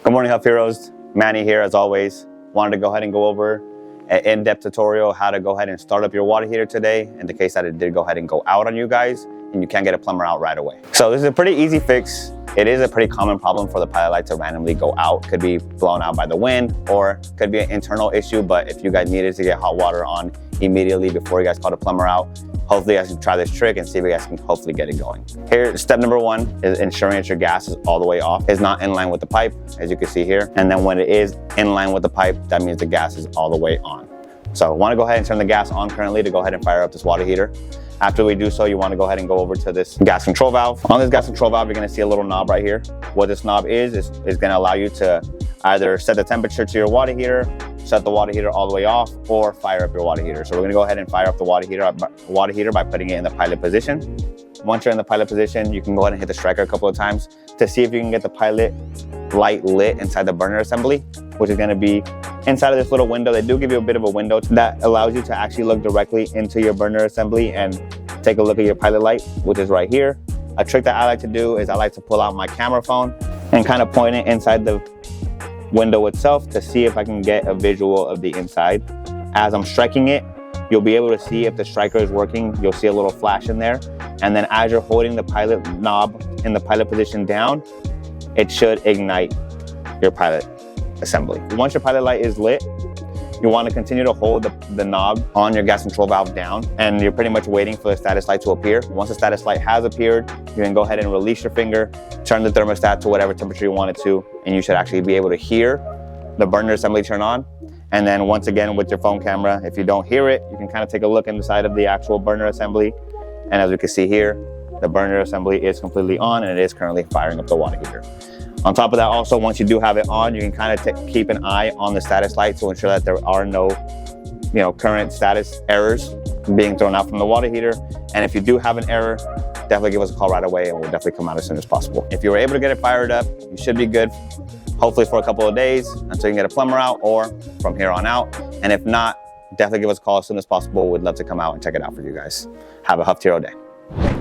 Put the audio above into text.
Good morning, Huft Heroes. Manny here as always. Wanted to go ahead and go over an in-depth tutorial how to go ahead and start up your water heater today in the case that it did go ahead and go out on you guys and you can't get a plumber out right away. So this is a pretty easy fix. It is a pretty common problem for the pilot light to randomly go out. Could be blown out by the wind or could be an internal issue, but if you guys needed to get hot water on immediately before you guys call the plumber out, hopefully you guys can try this trick and see if you guys can hopefully get it going. Here, step number one is ensuring that your gas is all the way off. It's not in line with the pipe, as you can see here. And then when it is in line with the pipe, that means the gas is all the way on. So I want to go ahead and turn the gas on currently to go ahead and fire up this water heater. After we do so, you want to go ahead and go over to this gas control valve. On this gas control valve, you're going to see a little knob right here. What this knob is going to allow you to either set the temperature to your water heater, set the water heater all the way off, or fire up your water heater. So we're going to go ahead and fire up the water heater by putting it in the pilot position. Once you're in the pilot position, you can go ahead and hit the striker a couple of times to see if you can get the pilot light lit inside the burner assembly, which is going to be inside of this little window. They do give you a bit of a window that allows you to actually look directly into your burner assembly and take a look at your pilot light, which is right here. A trick that I like to do is I like to pull out my camera phone and kind of point it inside the window itself to see if I can get a visual of the inside. As I'm striking it, you'll be able to see if the striker is working. You'll see a little flash in there. And then as you're holding the pilot knob in the pilot position down, it should ignite your pilot assembly. Once your pilot light is lit, you want to continue to hold the knob on your gas control valve down, and you're pretty much waiting for the status light to appear. Once the status light has appeared, you can go ahead and release your finger, turn the thermostat to whatever temperature you want it to, and you should actually be able to hear the burner assembly turn on. And then once again with your phone camera, if you don't hear it, you can kind of take a look inside of the actual burner assembly. And as you can see here, the burner assembly is completely on and it is currently firing up the water heater. On top of that, also, once you do have it on, you can kind of keep an eye on the status light to ensure that there are no, current status errors being thrown out from the water heater. And if you do have an error, definitely give us a call right away and we'll definitely come out as soon as possible. If you were able to get it fired up, you should be good, hopefully for a couple of days until you can get a plumber out or from here on out. And if not, definitely give us a call as soon as possible. We'd love to come out and check it out for you guys. Have a Huft Hero day.